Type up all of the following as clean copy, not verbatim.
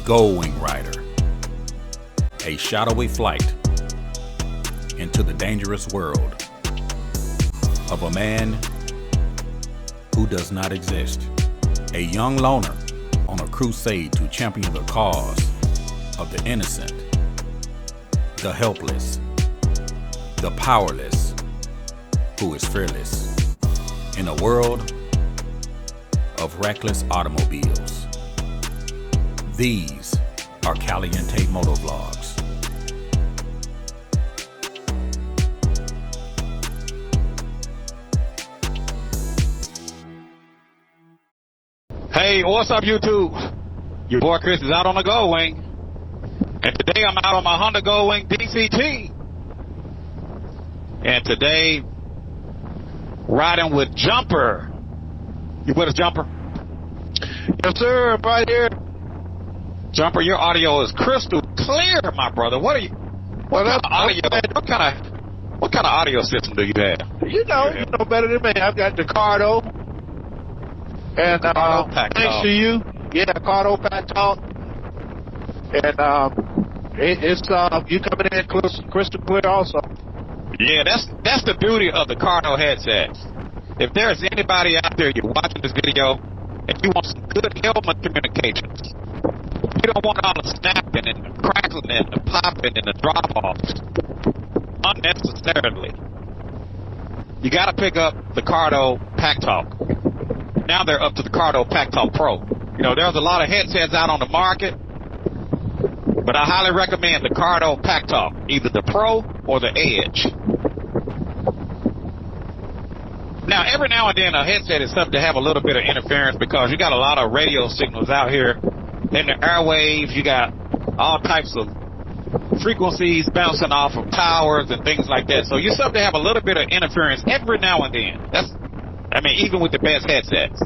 Goldwing Rider, a shadowy flight into the dangerous world of a man who does not exist. A young loner on a crusade to champion the cause of the innocent, the helpless, the powerless, who is fearless in a world of reckless automobiles. These are Caliente Motovlogs. Hey, what's up, YouTube? Your boy Chris is out on the Goldwing, and today I'm out on my Honda Goldwing DCT. And today, riding with Jumper. You with us, Jumper? Yes, sir. I'm right here. Jumper, your audio is crystal clear, my brother. What kind of audio system do you have? You know better than me. I've got the Cardo. And Cardo Packtalk. thanks to you, Cardo Packtalk. And it's you coming in crystal clear also. Yeah, that's the beauty of the Cardo headsets. If there's anybody out there, you're watching this video, and you want some good helmet communications, you don't want all the snapping and the crackling and the popping and the drop-offs unnecessarily. You got to pick up the Cardo Packtalk. Now they're up to the Cardo Packtalk Pro. You know, there's a lot of headsets out on the market, but I highly recommend the Cardo Packtalk, either the Pro or the Edge. Now, every now and then, a headset is something to have a little bit of interference because you got a lot of radio signals out here in the airwaves. You got all types of frequencies bouncing off of towers and things like that. So you're something to have a little bit of interference every now and then. Even with the best headsets.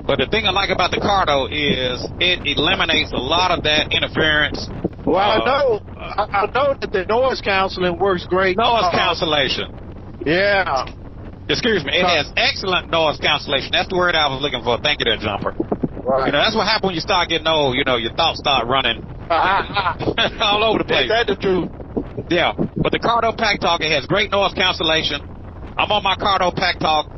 But the thing I like about the Cardo is it eliminates a lot of that interference. Well, I know that the noise canceling works great. Noise cancellation. Yeah. Excuse me. It has excellent noise cancellation. That's the word I was looking for. Thank you there, Jumper. Right. You know, that's what happens when you start getting old. You know, your thoughts start running all over the place. That's the truth. Yeah. But the Cardo Packtalk, it has great noise cancellation. I'm on my Cardo Packtalk.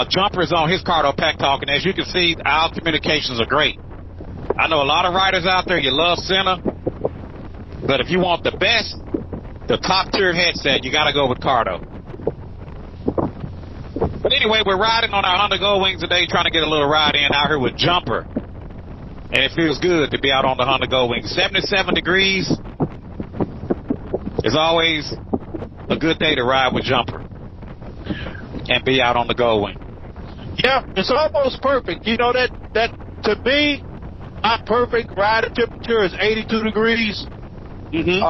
Jumper's on his Cardo Packtalk, and as you can see, our communications are great. I know a lot of riders out there, you love Center, but if you want the best, the top-tier headset, you got to go with Cardo. But anyway, we're riding on our Honda Goldwings today, trying to get a little ride in out here with Jumper. And it feels good to be out on the Honda Goldwing. 77 degrees is always a good day to ride with Jumper and be out on the Goldwing. Yeah, it's almost perfect. You know, that to me, my perfect rider temperature is 82 degrees. Mm-hmm.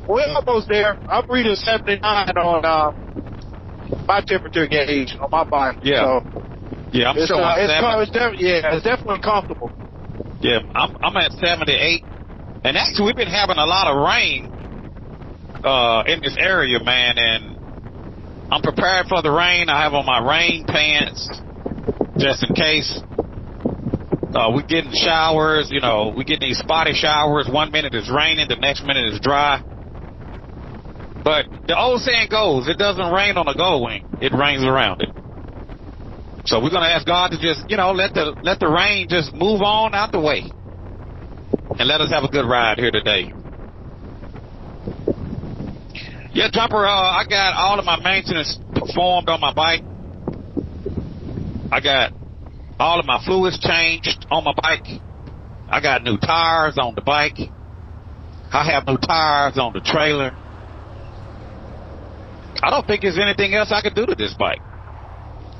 We're almost there. I'm reading 79 on my temperature gauge on my bike. Yeah. So Yeah, I'm sure it's definitely comfortable. Yeah, I'm at 78. And actually, we've been having a lot of rain in this area, man, and I'm prepared for the rain. I have on my rain pants just in case. We're getting showers, we're getting these spotty showers. 1 minute it's raining, the next minute it's dry. But the old saying goes, it doesn't rain on a Goldwing, it rains around it. So we're going to ask God to just, let the rain just move on out the way and let us have a good ride here today. Yeah, Jumper, I got all of my maintenance performed on my bike. I got all of my fluids changed on my bike. I got new tires on the bike. I have new tires on the trailer. I don't think there's anything else I could do to this bike.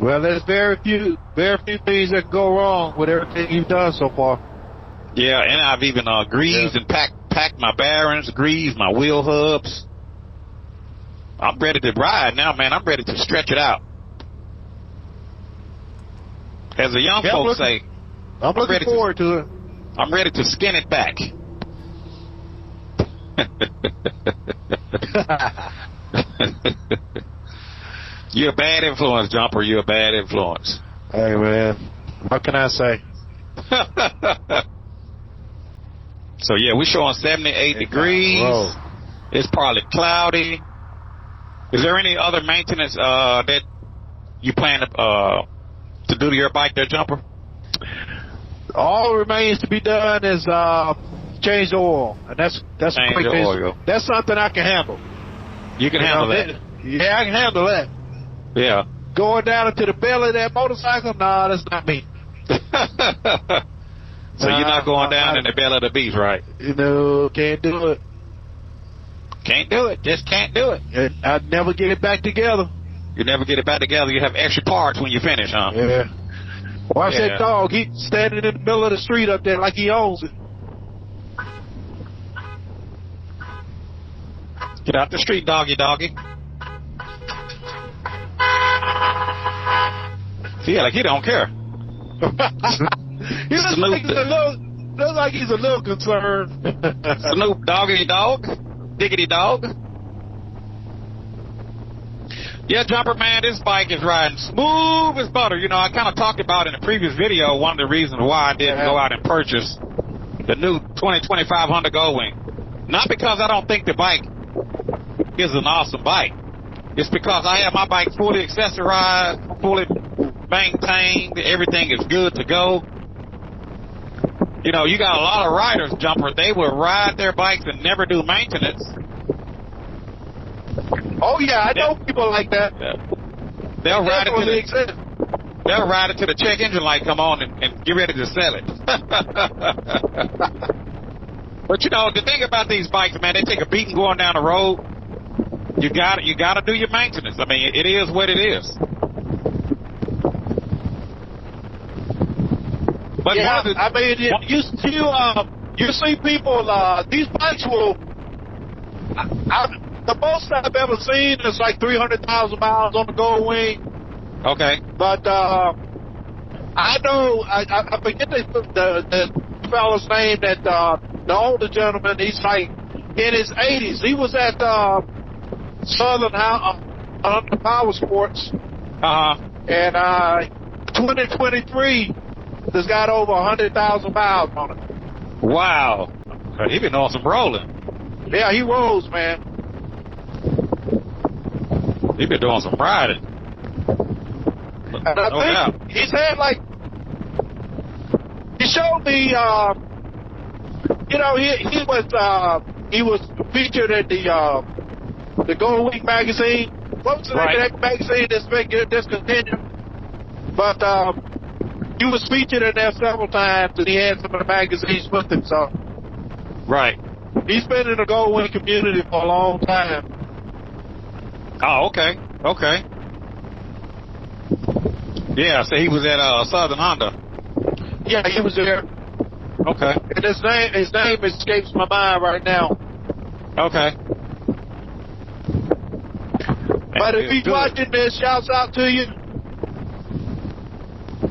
Well, there's very few things that can go wrong with everything you've done so far. Yeah, and I've even greased and packed my bearings, greased my wheel hubs. I'm ready to ride now, man. I'm ready to stretch it out. As the young folks say, I'm looking forward to it. I'm ready to skin it back. You're a bad influence, Jumper. You're a bad influence. Hey, man. What can I say? So yeah, we're showing 78 degrees. Whoa. It's probably cloudy. Is there any other maintenance that you plan to do to your bike there, Jumper? All remains to be done is change the oil, and that's Change the oil. That's something I can handle. You can handle that. Yeah, I can handle that. Yeah. Going down into the belly of that motorcycle, nah, that's not me. So you're not going down in the belly of the beast, right? Can't do it. Can't do it. Just can't do it. I'd never get it back together. You never get it back together. You have extra parts when you finish, huh? Yeah. Watch that dog. He's standing in the middle of the street up there like he owns it. Get out the street, doggy. See, like he don't care. He looks like he's a little concerned. Snoop Doggity Dog. Diggity Dog. Yeah, Jumper, man, this bike is riding smooth as butter. You know, I kind of talked about in a previous video one of the reasons why I didn't go out and purchase the new 2025 Honda Goldwing. Not because I don't think the bike is an awesome bike. It's because I have my bike fully accessorized, fully maintained. Everything is good to go. You know, you got a lot of riders, Jumper. They will ride their bikes and never do maintenance. Oh yeah, I know people like that. They'll ride it till the check engine light come on and get ready to sell it. But you know, the thing about these bikes, man, they take a beating going down the road. You got to do your maintenance. I mean, it is what it is. But yeah, I mean, you see people. These bikes will. The most I've ever seen is like 300,000 miles on the Goldwing. Okay. But I know I forget the fellow's name that the older gentleman. He's like in his 80s. He was at Southern Power Sports. And 2023 has got over 100,000 miles on it. Wow. He been on some rolling. Yeah, he rolls, man. He been doing some riding. And I think he's had like, he showed me, you know, he was featured in the Goldwing magazine. What was the name of that magazine that's been discontinued? But he was featured in there several times, and he had some of the magazines with him. So, he's been in the Goldwing community for a long time. Oh, okay. Yeah, so he was at Southern Honda. Yeah, he was there. Okay. And his name escapes my mind right now. Okay. But if he's watching this, shouts out to you.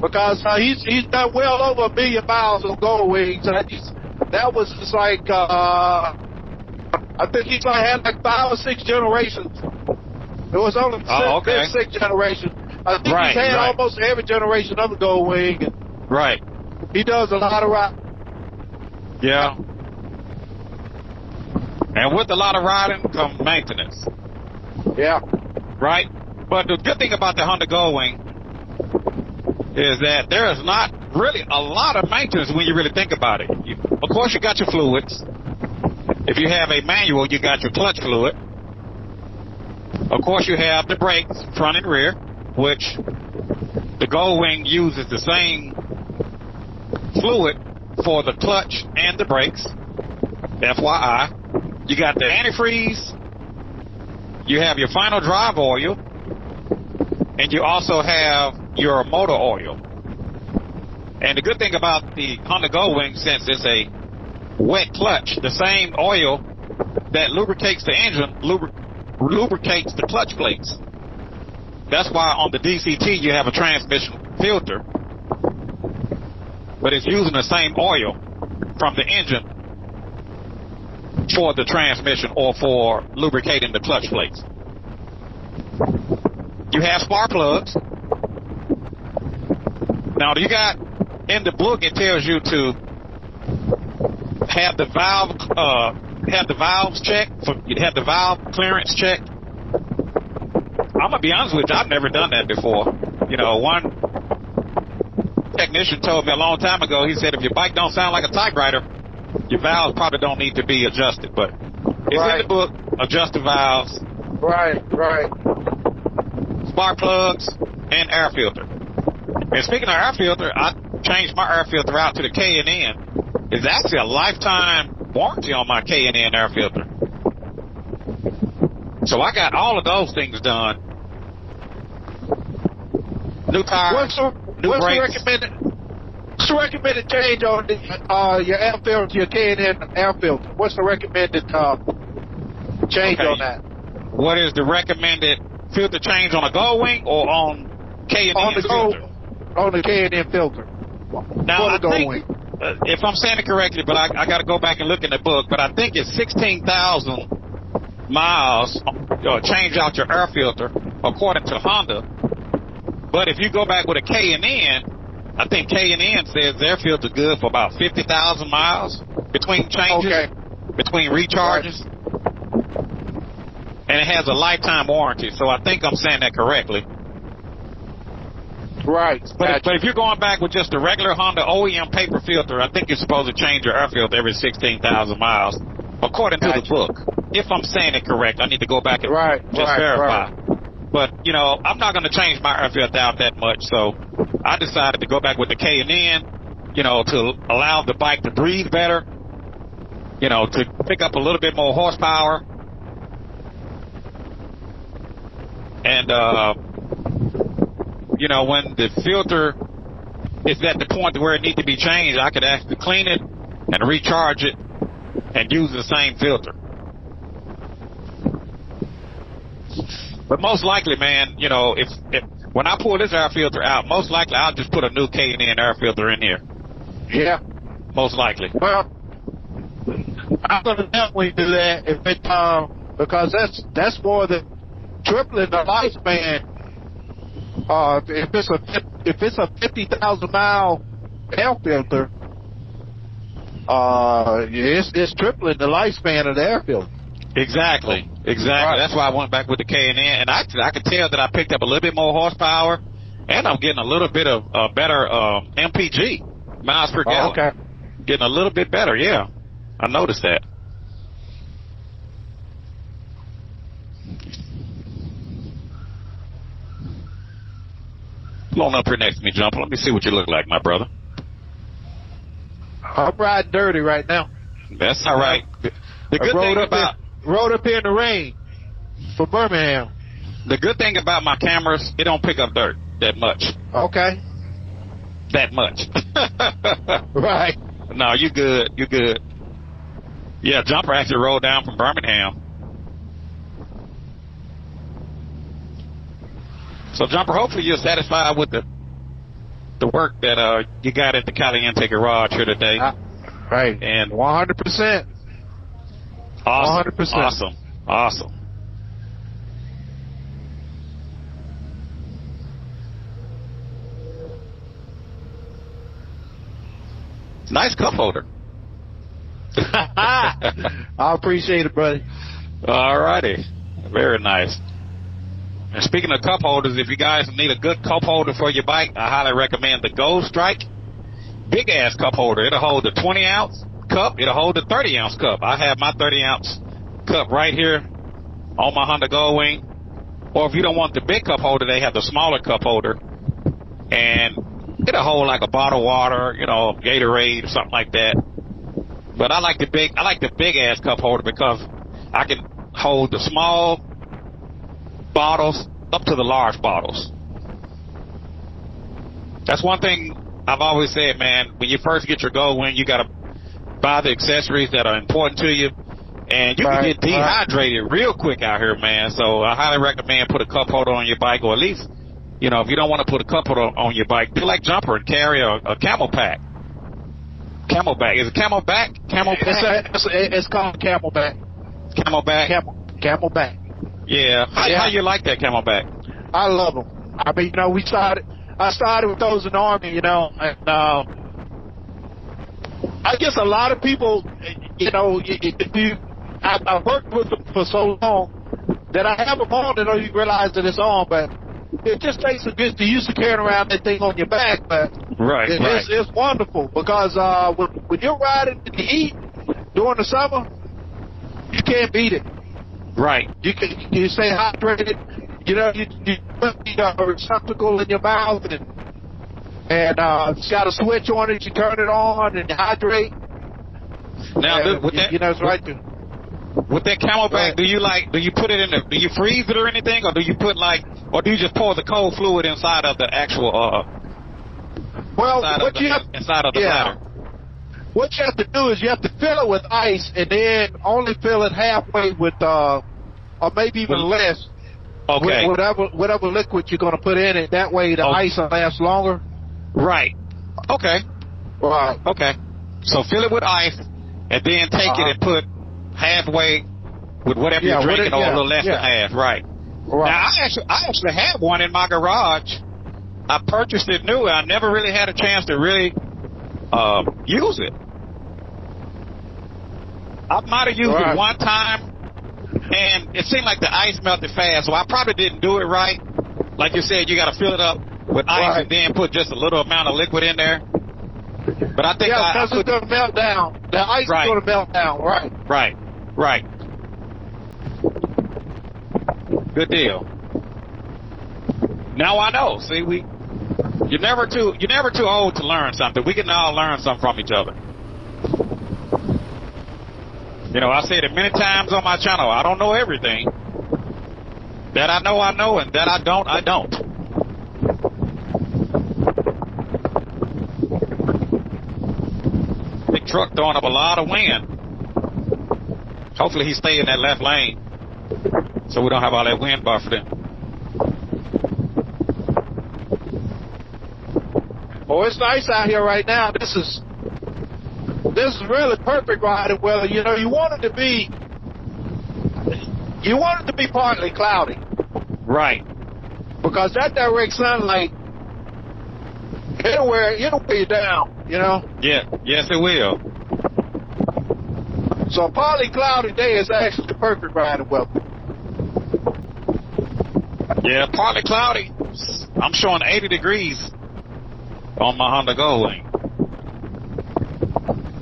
Because he's done well over 1 million miles of Goldwings. That was just like, I think he's had like 5 or 6 generations. It was only 6 generations. I think he's had almost every generation of the Goldwing. He does a lot of riding. Yeah. And with a lot of riding comes maintenance. Yeah. Right? But the good thing about the Honda Goldwing is that there is not really a lot of maintenance when you really think about it. Of course, you got your fluids. If you have a manual, you got your clutch fluid. Of course, you have the brakes, front and rear, which the Goldwing uses the same fluid for the clutch and the brakes. FYI. You got the antifreeze. You have your final drive oil. And you also have your motor oil. And the good thing about the Honda Goldwing, since it's a wet clutch, the same oil that lubricates the engine lubricates the clutch plates. That's why on the DCT you have a transmission filter, but it's using the same oil from the engine for the transmission or for lubricating the clutch plates. You have spark plugs. Now, you got in the book, it tells you to have the valves checked, have the valve clearance checked. I'm gonna be honest with you, I've never done that before. You know, one technician told me a long time ago, he said if your bike don't sound like a typewriter, your valves probably don't need to be adjusted. But it's in the book, adjust the valves. Right. Spark plugs and air filter. And speaking of air filter, I changed my air filter out to the K&N. It's actually a lifetime warranty on my K&N air filter. So I got all of those things done. New tires, new brakes. What's the recommended change on your air filter, your K&N air filter? What's the recommended change on that? What is the recommended filter change on a Goldwing or on K&N filter? On the K&N filter. Now, I think, if I'm saying it correctly, but I got to go back and look in the book, but I think it's 16,000 miles change out your air filter, according to Honda. But if you go back with a K&N, I think K&N says their filter's good for about 50,000 miles between changes, between recharges. And it has a lifetime warranty, so I think I'm saying that correctly. Right. But if you're going back with just a regular Honda OEM paper filter, I think you're supposed to change your air filter every 16,000 miles, according to the book. If I'm saying it correct, I need to go back and verify. Right. But, you know, I'm not going to change my air filter out that much, so I decided to go back with the K&N, you know, to allow the bike to breathe better, you know, to pick up a little bit more horsepower. And, you know, when the filter is at the point where it needs to be changed, I could actually clean it and recharge it and use the same filter. But most likely, man, you know, if when I pull this air filter out, most likely I'll just put a new K&N air filter in here. Yeah. Most likely. Well, I'm going to definitely do that if it, because that's more than tripling the lifespan. If it's a 50,000 mile air filter, it's tripling the lifespan of the air filter. Exactly. Right. That's why I went back with the K&N, and I could tell that I picked up a little bit more horsepower, and I'm getting a little bit of better MPG, miles per gallon. Okay. Getting a little bit better, yeah. I noticed that. Come on up here next to me, Jumper. Let me see what you look like, my brother. I'm riding dirty right now. That's all right. The good thing about... Rode up here in the rain for Birmingham. The good thing about my cameras, it don't pick up dirt that much. Okay. That much. Right. No, you good. You good. Yeah, Jumper actually rolled down from Birmingham. So, Jumper, hopefully you're satisfied with the work that you got at the Caliente garage here today. Right. And 100%. Awesome. 100%. Awesome. Nice cup holder. I appreciate it, buddy. All righty. Very nice. And speaking of cup holders, if you guys need a good cup holder for your bike, I highly recommend the Gold Strike. Big ass cup holder. It'll hold a 20-ounce cup. It'll hold a 30-ounce cup. I have my 30-ounce cup right here on my Honda Goldwing. Or if you don't want the big cup holder, they have the smaller cup holder. And it'll hold like a bottle of water, you know, Gatorade or something like that. But I like the big ass cup holder because I can hold the small bottles up to the large bottles. That's one thing I've always said, man. When you first get your Goldwing, you got to buy the accessories that are important to you, and you can get dehydrated real quick out here, man. So I highly recommend put a cup holder on your bike, or at least, you know, if you don't want to put a cup holder on your bike, do like Jumper and carry a Camel Pack. Camelback. Is it Camelback? Camelback? It's called Camelback. Camelback? Camelback. Yeah. How you like that Camelback? I love them. I mean, you know, I started with those in the Army, you know, and I guess a lot of people, I've worked with them for so long that I have them on and don't even realize that it's on, but it just takes a bit to used to carrying around that thing on your back, but it's wonderful because when you're riding in the heat during the summer, you can't beat it. Right. You stay hydrated. You put the receptacle in your mouth and it's got a switch on it. You turn it on and you hydrate. Now, it's right there. With that Camelback, do you put it do you freeze it or anything, or do you or do you just pour the cold fluid inside of the actual, inside of the bladder? What you have to do is you have to fill it with ice and then only fill it halfway with, or maybe even less. Okay. Whatever liquid you're going to put in it. That way the ice will last longer. Right. Okay. Right. Okay. So fill it with ice and then take it and put halfway with whatever you're drinking, or a little less than half. Right. Now, I actually have one in my garage. I purchased it new. I never really had a chance to really use it. I might have used it one time, and it seemed like the ice melted fast, so I probably didn't do it right. Like you said, you got to fill it up with ice and then put just a little amount of liquid in there. But I think because it's going to melt down. The ice is going to melt down. Right. Good deal. Now I know. See, you're never too old to learn something. We can all learn something from each other. I said it many times on my channel. I don't know everything. That I know, and that I don't. Big truck throwing up a lot of wind. Hopefully he stay in that left lane so we don't have all that wind buffered in. Oh, it's nice out here right now. This is really perfect riding weather. You want it to be partly cloudy. Right. Because that direct sunlight, it'll wear you down, Yeah, yes it will. So a partly cloudy day is actually the perfect riding weather. Yeah, partly cloudy. I'm showing 80 degrees on my Honda Goldwing.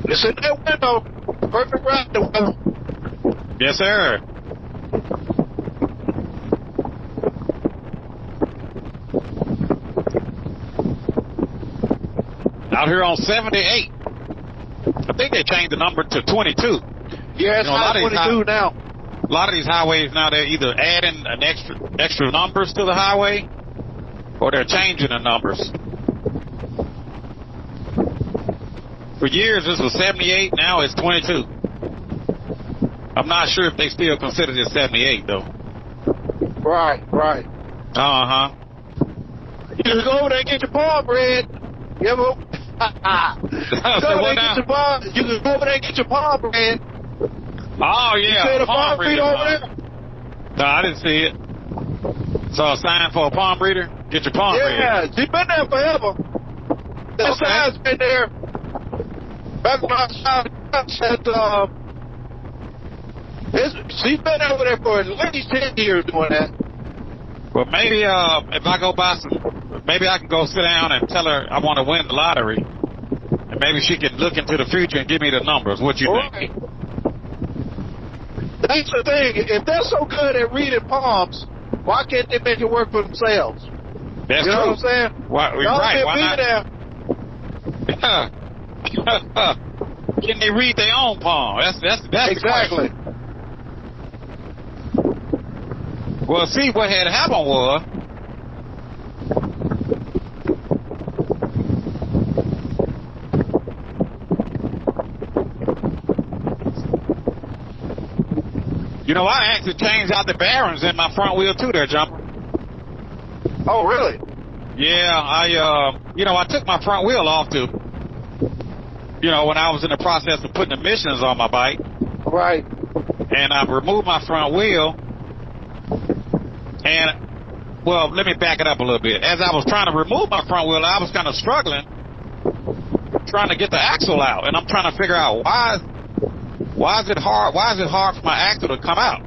It's in that window. Perfect riding weather. Yes, sir. Out here on 78. I think they changed the number to 22. Yeah, it's 22 now. A lot of these highways now, they're either adding an extra numbers to the highway, or they're changing the numbers. For years, this was 78. Now it's 22. I'm not sure if they still consider this 78, though. Right. Uh-huh. You just go over there and get your palm bread. You can go over there and get your palm bread. Oh, yeah. You see the palm breeder over there? No, I didn't see it. So a sign for a palm breeder? Get your palm breeder. Yeah, she's been there forever. That sign's been there. Back when I said, she's been over there for at least 10 years doing that. Well, maybe if I go buy maybe I can go sit down and tell her I want to win the lottery. And maybe she can look into the future and give me the numbers. What you think? That's the thing. If they're so good at reading palms, why can't they make it work for themselves? That's you know true. what I'm saying? Why not? Can they read their own palm? That's exactly. The well, see, what had happened was I actually changed out the bearings in my front wheel too there, Jumper. Oh, really? Yeah, I took my front wheel off when I was in the process of putting emissions on my bike. Right. And I removed my front wheel. And, let me back it up a little bit. As I was trying to remove my front wheel, I was kind of struggling trying to get the axle out, and I'm trying to figure out why is it hard for my axle to come out.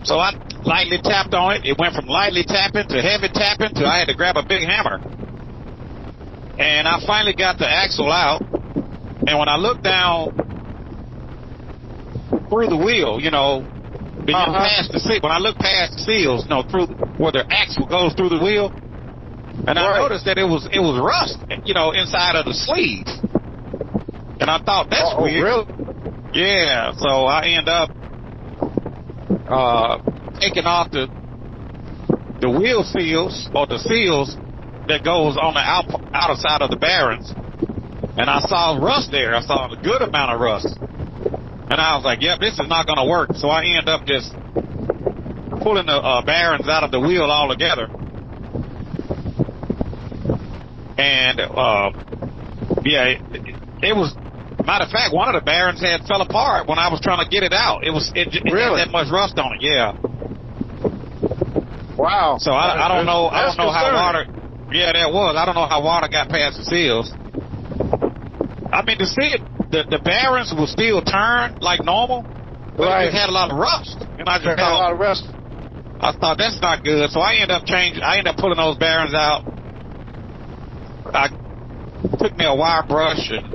So I lightly tapped on it. It went from lightly tapping to heavy tapping to I had to grab a big hammer. And I finally got the axle out. And when I looked down through the wheel, past the seat, when I looked past the seals, through where the axle goes through the wheel, and I noticed that it was rust, inside of the sleeve. And I thought, that's weird. Really? Yeah, so I end up taking off the wheel seals, or the seals that goes on the outer side of the bearings, and I saw rust there. I saw a good amount of rust, and I was like, yep, this is not going to work. So I end up just pulling the bearings out of the wheel altogether. And it was, matter of fact, one of the bearings had fell apart when I was trying to get it out. It really? had that much rust on it. Yeah. Wow. So I don't know how water. Yeah, that was. I don't know how water got past the seals. I mean, to see it, the bearings will still turn like normal, but it had a lot of rust, and I just had a lot of rust. I thought that's not good. So I ended up pulling those bearings out. I took me a wire brush and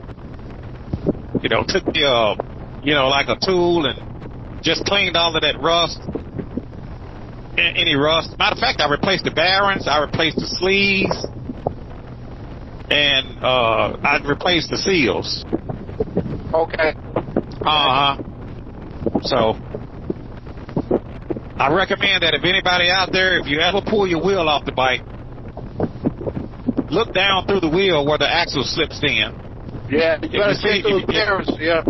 took me like a tool and just cleaned all of that rust. Any rust. Matter of fact, I replaced the bearings, I replaced the sleeves, and I replaced the seals. Okay. So I recommend that if anybody out there, if you ever pull your wheel off the bike, look down through the wheel where the axle slips in. Yeah, you better see through the bearings. Yeah.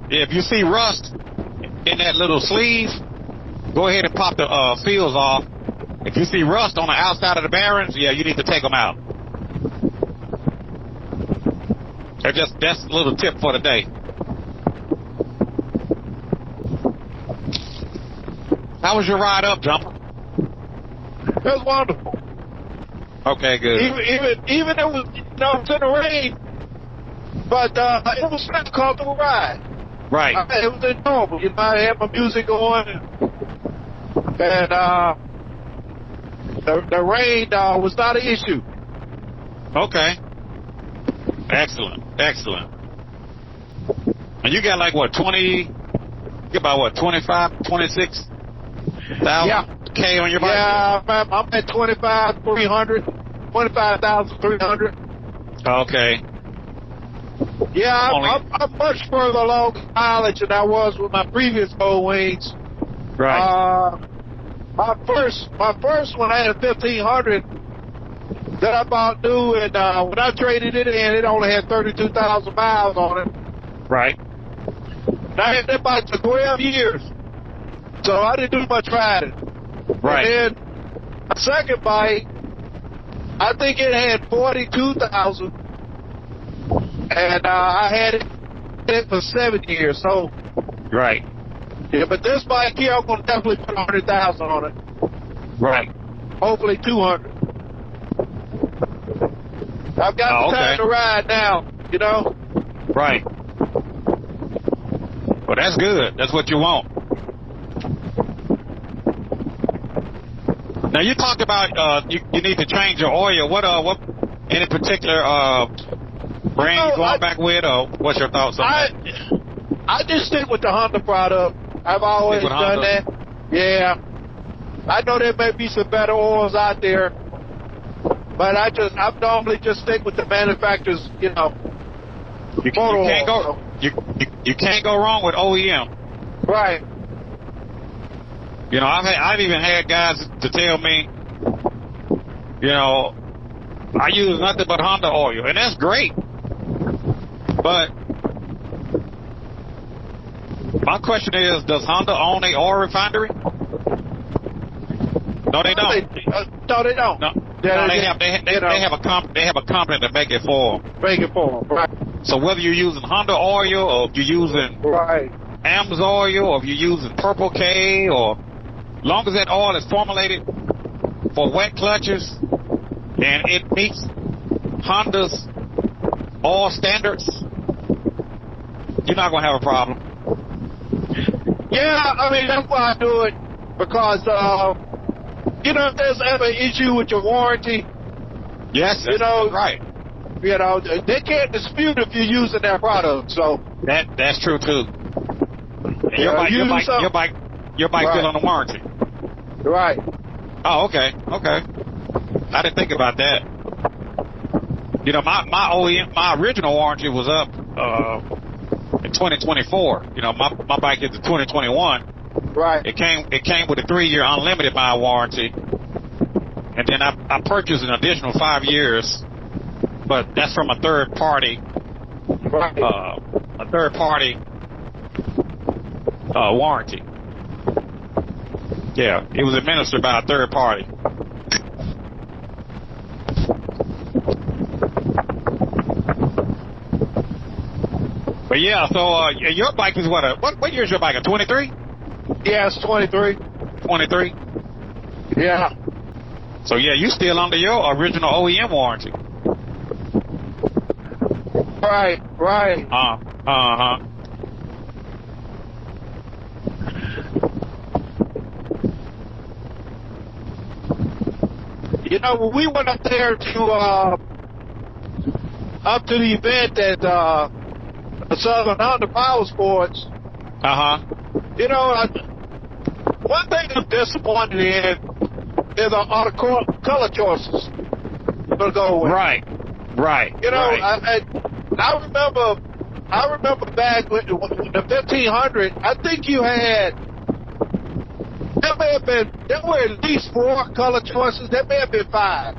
If you see rust in that little sleeve, go ahead and pop the seals off. If you see rust on the outside of the bearings, you need to take them out. That's a little tip for the day. How was your ride up, Jumper? It was wonderful. Okay, good. Even it was, it was in the rain, but it was a comfortable ride. Right. It was normal. I had my music on, and the rain was not an issue. Okay. Excellent. And you got like what, 26,000 K on your bike? Yeah, I'm at 25,300. Okay. Yeah, I'm much further along in mileage than I was with my previous Goldwings. Right. My first one, I had a 1500 that I bought new, and when I traded it in, it only had 32,000 miles on it. Right. And I had that bike for 12 years, so I didn't do much riding. Right. And then my second bike, I think it had 42,000, and I had it for 7 years. So. Right. Yeah, but this bike here, I'm going to definitely put 100,000 on it. Right. Hopefully 200. I've got the time to ride now, Right. Well, that's good. That's what you want. Now, you talked about you need to change your oil. What any particular brand you going back with, or what's your thoughts on that? I just stick with the Honda product. I've always done that. Yeah. I know there may be some better oils out there, but I normally just stick with the manufacturers, You can't go. You can't go wrong with OEM. Right. I've even had guys to tell me, I use nothing but Honda oil, and that's great. But my question is, does Honda own a oil refinery? No, they don't. No, they don't. No, they have a company to make it for them. Right. So whether you're using Honda oil, or if you're using AMS oil, or if you're using Purple K, or long as that oil is formulated for wet clutches and it meets Honda's all standards, you're not gonna have a problem. Yeah, I mean, that's why I do it, because, if there's ever an issue with your warranty, Yes, that's right. They can't dispute if you're using their product, so. That's true too. And your bike still on the warranty. Right. Oh, okay. I didn't think about that. My OEM, my original warranty was up in 2024. My bike is the 2021. Right. It came with a 3-year unlimited mile warranty, and then I purchased an additional 5 years, but that's from a third party. Right. A third party warranty. Yeah, it was administered by a third party. But yeah, so your bike is what year is your bike? A 23? Yeah, it's 23. 23? Yeah. So yeah, you still under your original OEM warranty. Right. Uh-huh. When we went up there to the event at Southern Honda Power Sports, one thing I'm disappointed in is our color choices to go with. Right. I remember back with the 1500. I think you had. There were at least 4 color choices. There may have been 5,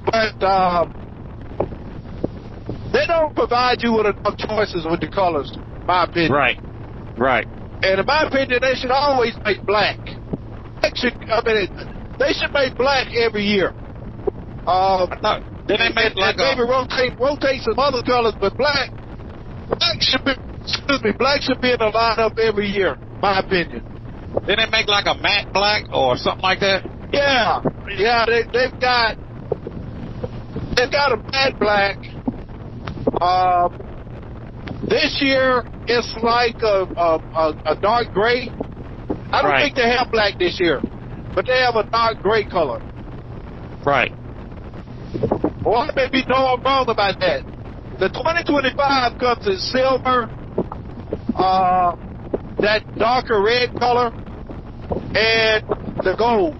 but they don't provide you with enough choices with the colors, in my opinion. Right. And in my opinion, they should always make black. They should make black every year. Then they make like maybe rotate some other colors, but black should be in the lineup every year, my opinion. Then they make like a matte black or something like that. Yeah, they've got a matte black. This year it's like a dark gray. I don't think they have black this year, but they have a dark gray color. Right. Well, I may be wrong about that. The 2025 comes in silver, that darker red color, and the gold.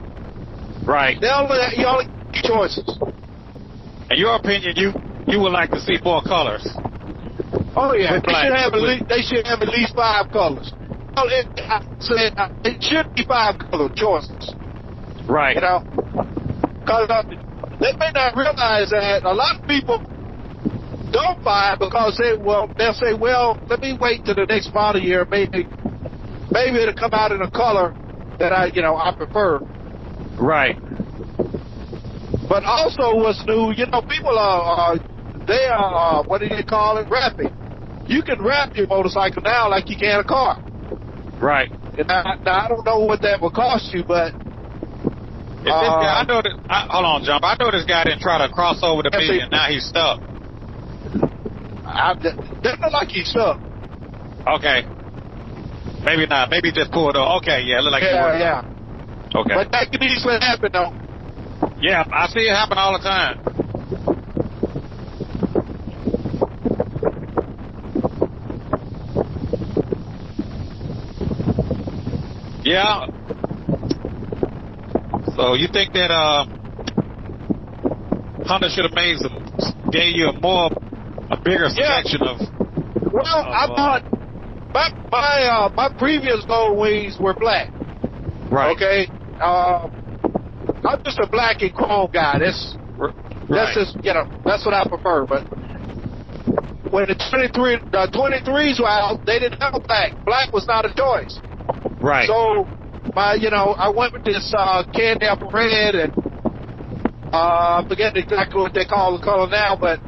Right. You only get 2 choices. In your opinion, you would like to see more colors. Oh yeah, they should have at least 5 colors. It should be 5 color choices. Right. Because they may not realize that a lot of people don't buy it because they'll say, well, let me wait till the next model year. Maybe it'll come out in a color that I prefer. Right. But also what's new, people are what do you call it? Wrapping. You can wrap your motorcycle now like you can a car. Right. And I don't know what that will cost you, but this guy, I know that. Hold on, Jump. I know this guy didn't try to cross over the million. Now he's stuck. Doesn't look like he's stuck. Okay. Maybe not. Maybe just pulled over. Okay, yeah, look like yeah. Okay. But that can easily happen, though. Yeah, I see it happen all the time. Yeah. So you think that Honda should have gave you a bigger selection of? Well, I thought my previous Goldwings were black. Right. Okay. I'm just a black and chrome guy. That's just that's what I prefer. But when the 23s were out, they didn't have black. Black was not a choice. Right. So I went with this candy apple red, and I forget exactly what they call the color now, but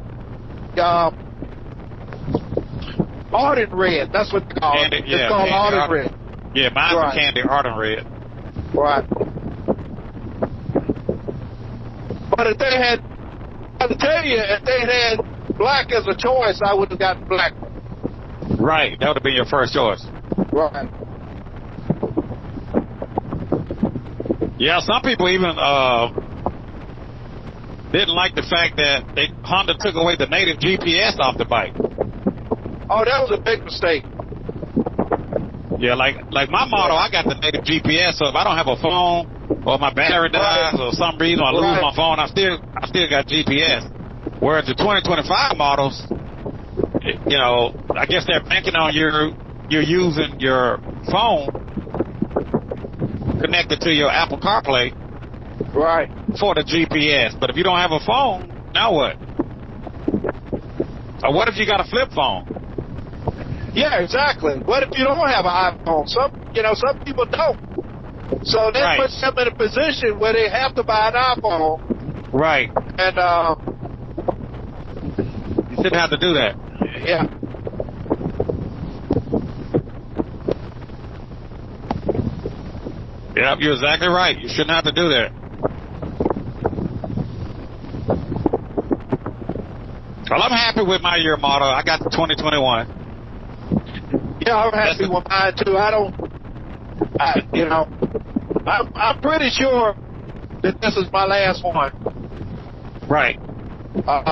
ardent red. That's what they call it. It's called ardent red. Yeah, mine's a candy ardent red. Right. But if they had, I tell you, if they had black as a choice, I would have gotten black. Right, that would have been your first choice. Right. Yeah, some people even didn't like the fact that Honda took away the native GPS off the bike. Oh, that was a big mistake. Yeah, like my model, I got the native GPS, so if I don't have a phone or my battery dies or some reason I lose my phone, I still got GPS. Whereas the 2025 models, you know, I guess they're banking on you're using your phone connected to your Apple CarPlay, right, for the GPS. But if you don't have a phone, now what? Or what if you got a flip phone? Yeah, exactly. What if you don't have an iPhone? Some people don't. So that puts them in a position where they have to buy an iPhone. Right. And you shouldn't have to do that. Yeah. Yep, you're exactly right. You shouldn't have to do that. Well, I'm happy with my year model. I got the 2021. Yeah, I'm happy with mine too. I'm pretty sure that this is my last one. Right. But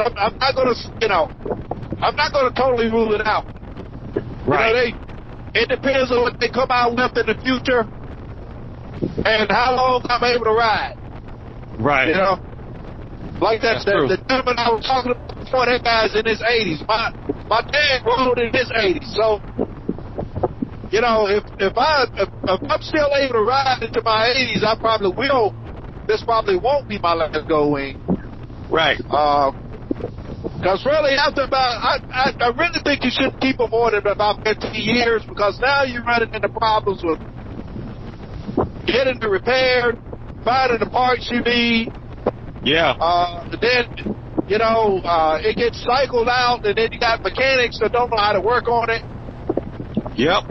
I'm not gonna, I'm not gonna totally rule it out. Right. It depends on what they come out with in the future and how long I'm able to ride. Right. Like the gentleman I was talking about before, that guy's in his 80s. My dad rode in his 80s. So, if I'm still able to ride into my 80s, I probably will. This probably won't be my last Goldwing. Right. Because really, after about, I really think you shouldn't keep them more than about 15 years, because now you're running into problems with getting it repaired, finding the parts you need. Yeah. Then, it gets cycled out, and then you got mechanics that don't know how to work on it. Yep.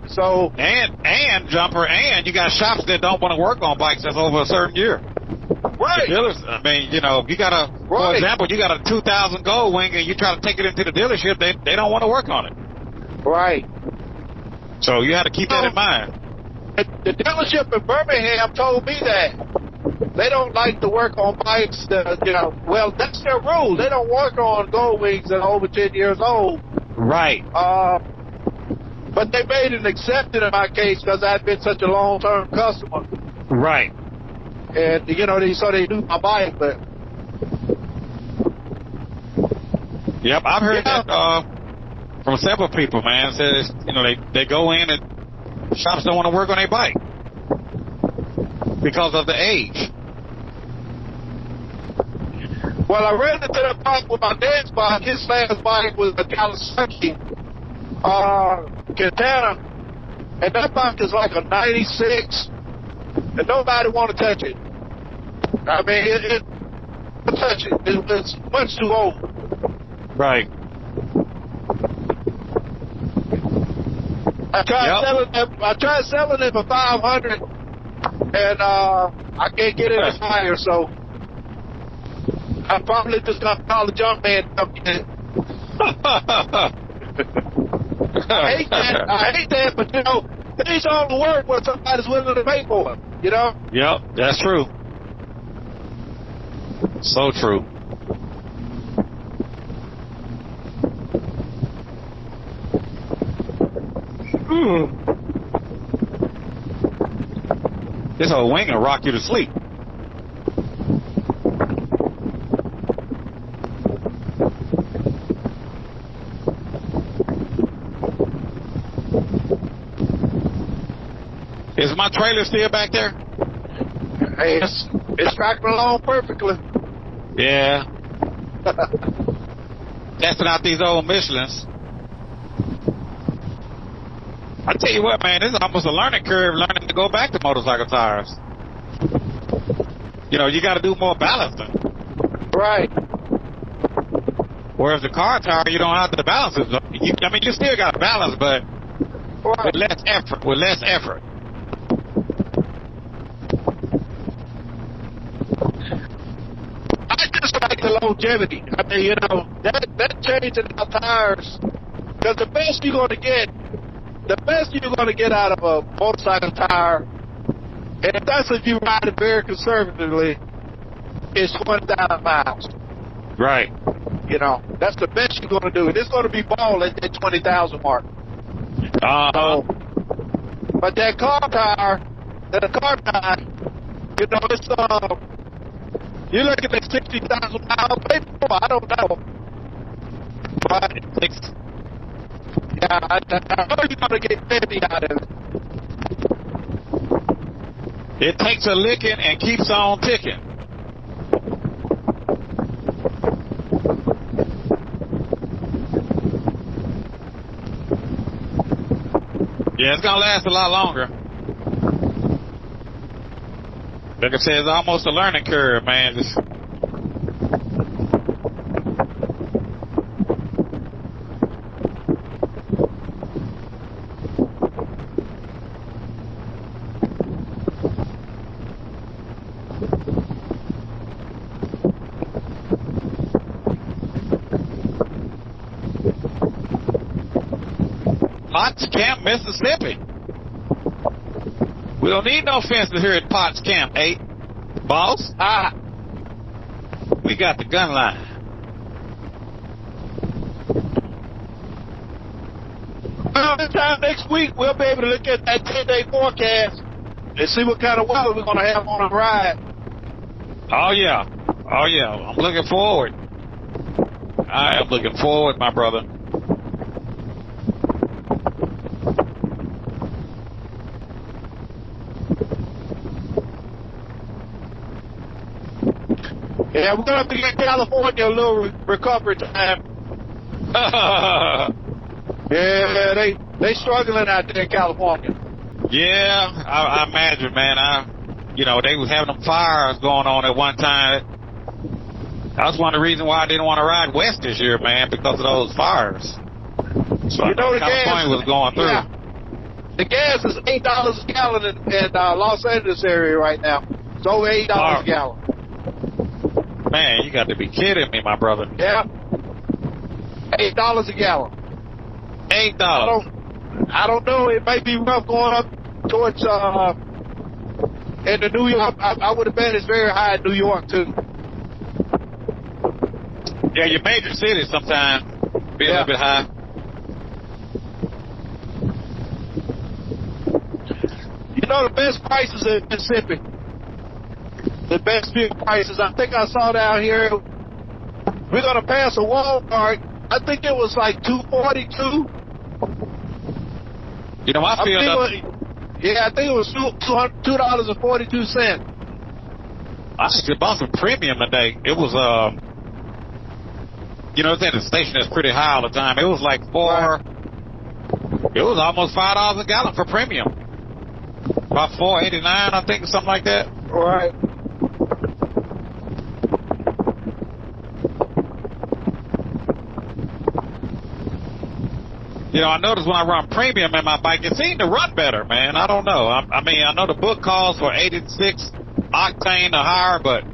So. And Jumper, and you got shops that don't want to work on bikes that's over a certain year. Right. The dealers, I mean, you got for example, you got a 2000 Goldwing and you try to take it into the dealership, they don't want to work on it. Right. So you have to keep that in mind. The dealership in Birmingham told me that they don't like to work on bikes that, well, that's their rule. They don't work on Goldwings that are over 10 years old. Right. But they made an exception in my case because I'd been such a long-term customer. Right. And, so they knew my bike, but. Yep, I've heard that from several people, man. Says, they go in and shops don't want to work on a bike because of the age. Well, I ran into that bike with my dad's bike. His last bike was a Caliente Quintana, and that bike is like a 96, and nobody want to touch it. I mean, touch it. It's much too old. Right. I tried selling it for $500, and I can't get it any higher. So I probably just got to call the junk man. I hate that, but things only work when somebody's willing to pay for it. Yep, that's true. So true. This old wing will rock you to sleep. Is my trailer still back there? Hey, it's tracking along perfectly. Yeah. Testing out these old Michelins. I tell you what, man, this is almost a learning curve, learning to go back to motorcycle tires. You got to do more balancing. Right. Whereas the car tire, you don't have to balance it. You still got to balance, but with less effort. I just back to longevity. I mean, you know, that changing our tires, because the best you're going to get out of a motorcycle tire, and that's if you ride it very conservatively, is 20,000 miles. Right. You know, that's the best you're going to do. And it's going to be ball at that 20,000 mark. Uh-huh. But that car tire, you know, it's you're looking at 60,000 miles, maybe more, I don't know. But yeah, I know you're going to get 50 out of it. It takes a licking and keeps on ticking. Yeah, it's gonna last a lot longer. Like I said, it's almost a learning curve, man. Potts Camp, Mississippi. We don't need no fences here at Potts Camp, 8. Boss? We got the gun line. Well, this time next week, we'll be able to look at that 10-day forecast and see what kind of weather we're going to have on the ride. Oh, yeah. Oh, yeah. I'm looking forward. I am looking forward, my brother. Yeah, we're going to have to give California a little recovery time. Yeah, they struggling out there in California. Yeah, I imagine, man. You know, they was having them fires going on at one time. That was one of the reasons why I didn't want to ride west this year, man, because of those fires. So you know, the California was going through. Yeah. The gas is $8 a gallon in Los Angeles area right now. It's over $8 a gallon. Man, you got to be kidding me, my brother. Yeah. $8 a gallon. $8. I don't know. It might be rough going up towards into New York. I would have bet it's very high in New York too. Yeah, your major cities sometimes be a little bit high. You know the best prices in Mississippi. The best fuel prices. I think I saw down here. We're gonna pass a Walmart. I think it was like $2.42. You know, I think it was $2.42. I actually bought some premium today. It was you know, it's at a station that's pretty high all the time. It was like it was almost $5 a gallon for premium. About $4.89, I think, something like that. Right. You know, I noticed when I run premium in my bike, it seemed to run better, man. I don't know. I mean, I know the book calls for 86 octane or higher, but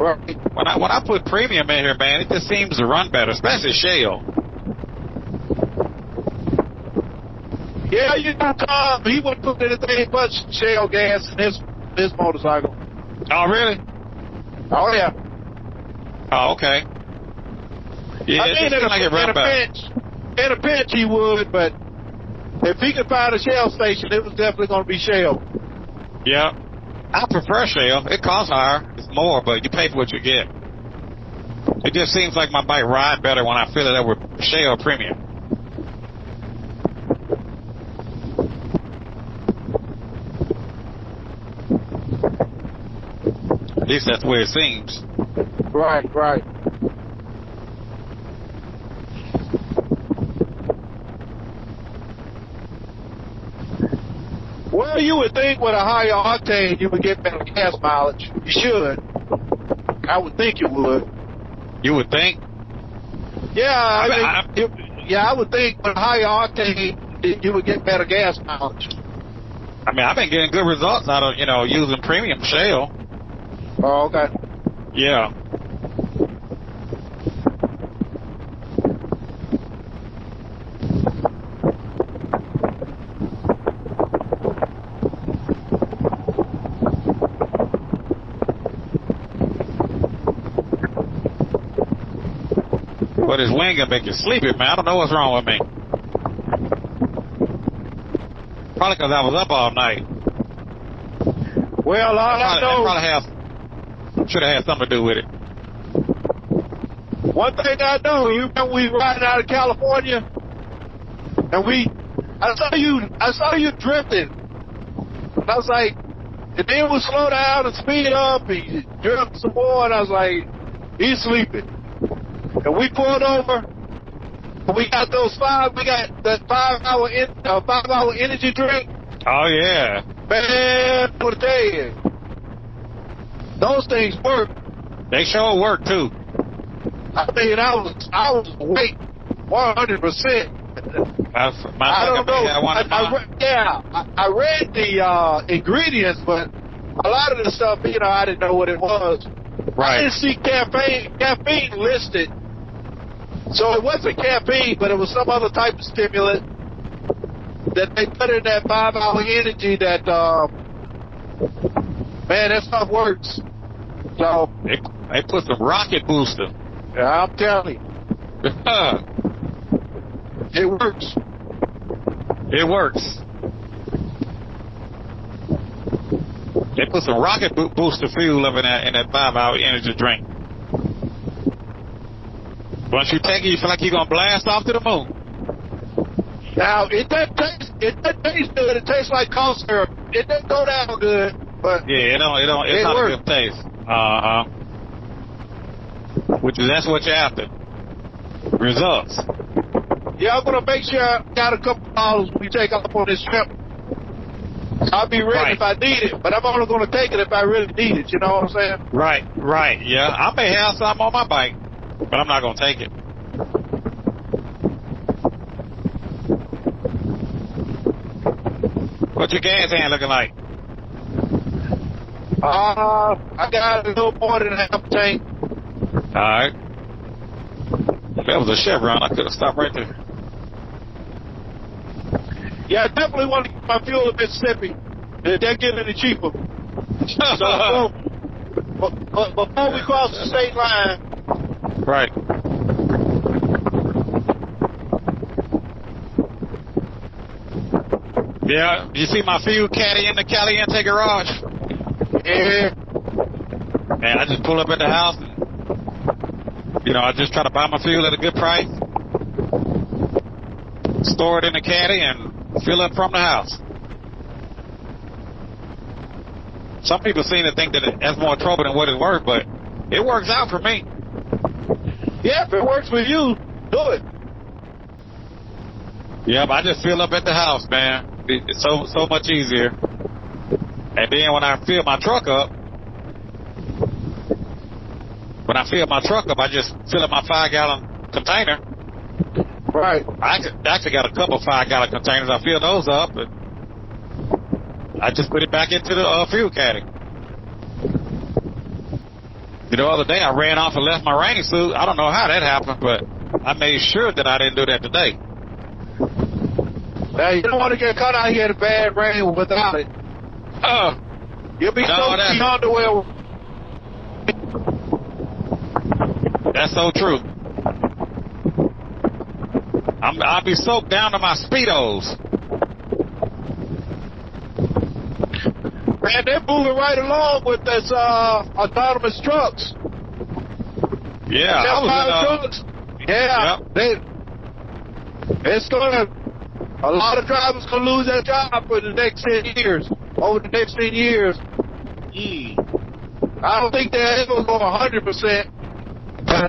when I put premium in here, man, it just seems to run better, especially shale. Yeah, you know, Tom, he wouldn't put anything but shale gas in his motorcycle. Oh, really? Oh, yeah. Oh, okay. Yeah, I mean, in a pinch he would, but if he could find a shale station, it was definitely going to be shale. Yeah. I prefer shale. It costs higher. It's more, but you pay for what you get. It just seems like my bike ride better when I fill it up with shale premium. At least that's where it seems. Right. Well, you would think with a higher octane you would get better gas mileage. You should. I would think you would. You would think? Yeah, I would think with a higher octane you would get better gas mileage. I mean, I've been getting good results out of, using premium shale. Oh, okay. Yeah. this wing and make you sleepy, man. I don't know what's wrong with me. Probably because I was up all night. Well, all I know... Should have had something to do with it. One thing I know, you remember we riding out of California, and I saw you drifting. And I was like, and then we slow down and speed up, and you drift some more, and I was like, he's sleeping. And we pulled over, and we got that 5 hour energy drink. Oh yeah. Man, what a day. Those things work. They sure work too. I mean, I was awake 100%. I don't know. I read the ingredients, but a lot of the stuff, I didn't know what it was. Right. I didn't see caffeine listed. So it wasn't caffeine, but it was some other type of stimulant that they put in that 5 hour energy that, man, that stuff works. So they put some rocket booster. Yeah, I'm telling you. It works. It works. They put some rocket booster fuel up in that 5 hour energy drink. Once you take it, you feel like you're gonna blast off to the moon. Now it doesn't taste good. It tastes like cough syrup. It doesn't go down good, but yeah, it's not a good taste. That's what you're after. Results. Yeah, I'm gonna make sure I got a couple dollars when we take off on this trip. I'll be ready if I need it, but I'm only gonna take it if I really need it. You know what I'm saying? Right. Yeah, I may have some on my bike, but I'm not gonna take it. What's your gas hand looking like? I got a little more than half a tank. All right. If that was a Chevron, I could have stopped right there. Yeah, I definitely want to keep my fuel a bit sippy. They're getting any cheaper. So before we cross the state line. Right. Yeah, you see my fuel caddy in the Caliente garage? Yeah. And I just pull up at the house and, I just try to buy my fuel at a good price, store it in the caddy, and fill it from the house. Some people seem to think that that's more trouble than what it's worth, but it works out for me. Yeah, if it works for you, do it. Yep, I just fill up at the house, man. It's so much easier. And then when I fill my truck up, I just fill up my 5-gallon container. Right. I actually got a couple of 5-gallon containers. I fill those up, and I just put it back into the fuel caddy. The other day I ran off and left my rain suit. I don't know how that happened, but I made sure that I didn't do that today. Now, you don't want to get caught out here in bad rain without it. You'll be soaked in underwear. That's so true. I'll be soaked down to my Speedos. Man, they're moving right along with this autonomous trucks. Yeah, trucks. Yeah, yep. A lot of drivers gonna lose their job for the next 10 years. Over the next 10 years. I don't think they're ever going 100%. I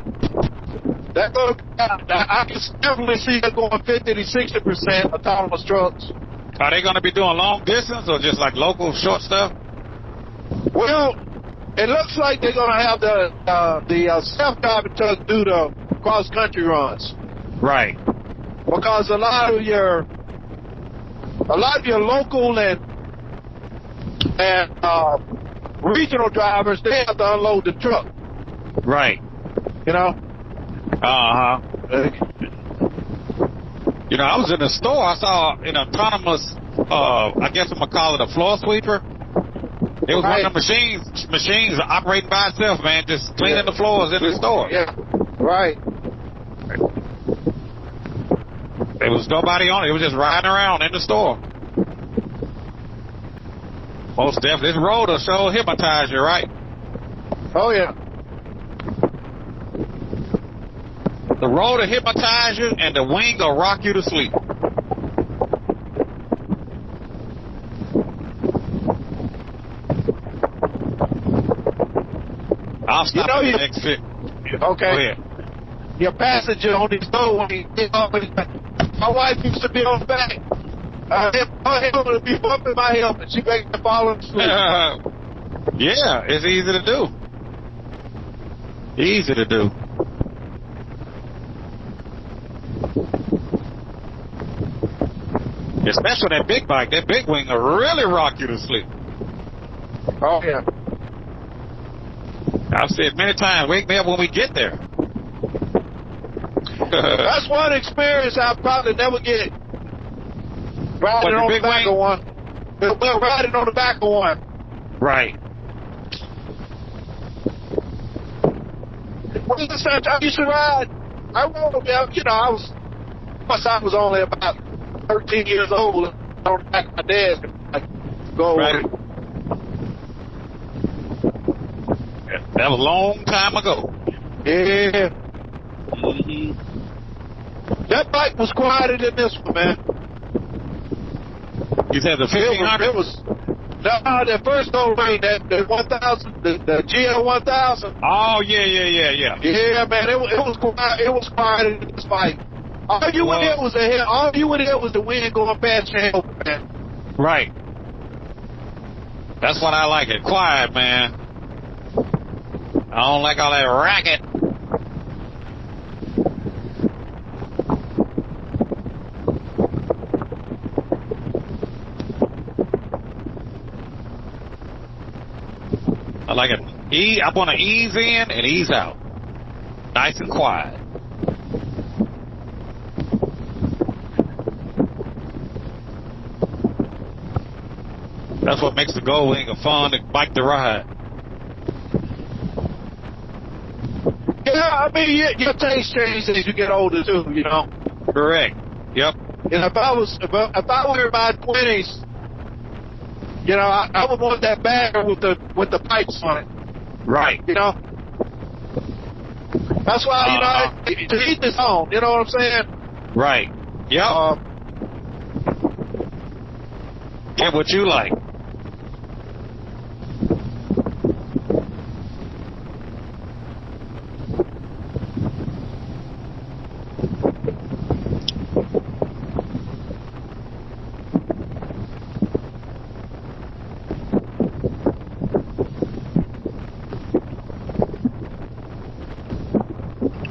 can definitely see it going 50 to 60% autonomous trucks. Are they going to be doing long distance or just like local short stuff? Well, it looks like they're going to have the self-driving trucks do the cross-country runs. Right. Because a lot of your local and regional drivers, they have to unload the truck. Right. I was in the store. I saw an autonomous, I guess I'm going to call it a floor sweeper. It was one of the machines operating by itself, man, just cleaning the floors in the store. Yeah, right. There was nobody on it. It was just riding around in the store. Most definitely. This road will sure hypnotize you, right? Oh, yeah. The road will hypnotize you, and the wing will rock you to sleep. I'll stop at the exit. Okay. Go ahead. Your passenger on his door when he get off. My wife used to be on the back. Her helmet would be bumping my helmet. She makes me fall asleep. Yeah, it's easy to do. Easy to do. Especially that big bike. That big wing will really rock you to sleep. Oh, yeah. I've said many times, wake me up when we get there. That's one experience I'll probably never get. Riding on the back of one. Well, riding on the back of one. Right. I used to ride. I rode, I was only about 13 years old on the back of my desk. Go right. That was a long time ago. Yeah. Mm-hmm. That bike was quieter than this one, man. You said the 1500? It was the first Goldwing, the 1000, the GL 1000. Oh, yeah. Yeah, man, it was quiet. It was quieter than this bike. All you would hear was the wind going past your helmet, man. Right. That's what I like it. Quiet, man. I don't like all that racket. I like it. I want to ease in and ease out. Nice and quiet. That's what makes the Goldwing a fun bike to ride. Yeah, I mean, your taste changes as you get older too. Correct. Yep. And if I were in my 20s, I would want that bagger with the pipes on it. Right. That's why to eat this home. You know what I'm saying? Right. Yep. Get what you like.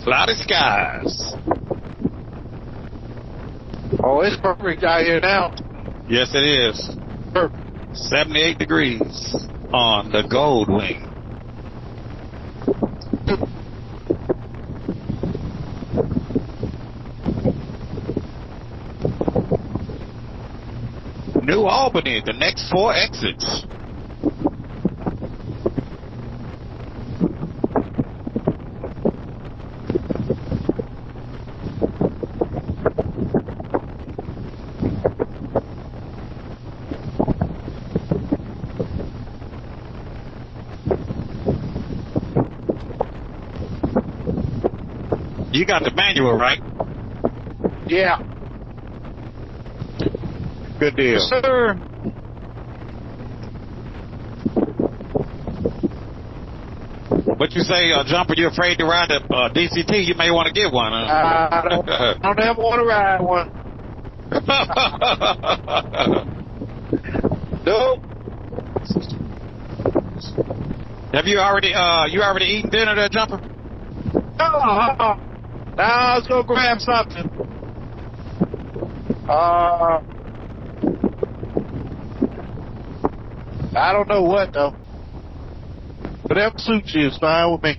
Cloudy skies. Oh, it's perfect out here now. Yes, it is. Perfect. 78 degrees on the Goldwing. New Albany, the next 4 exits. You got the manual, right? Yeah. Good deal. Yes, sir. What you say, Jumper, you're afraid to ride the DCT? You may want to get one. Huh? I don't ever want to ride one. Nope. Have you already eaten dinner there, Jumper? No. Now let's go grab something. I don't know what though. Whatever suits you is fine with me.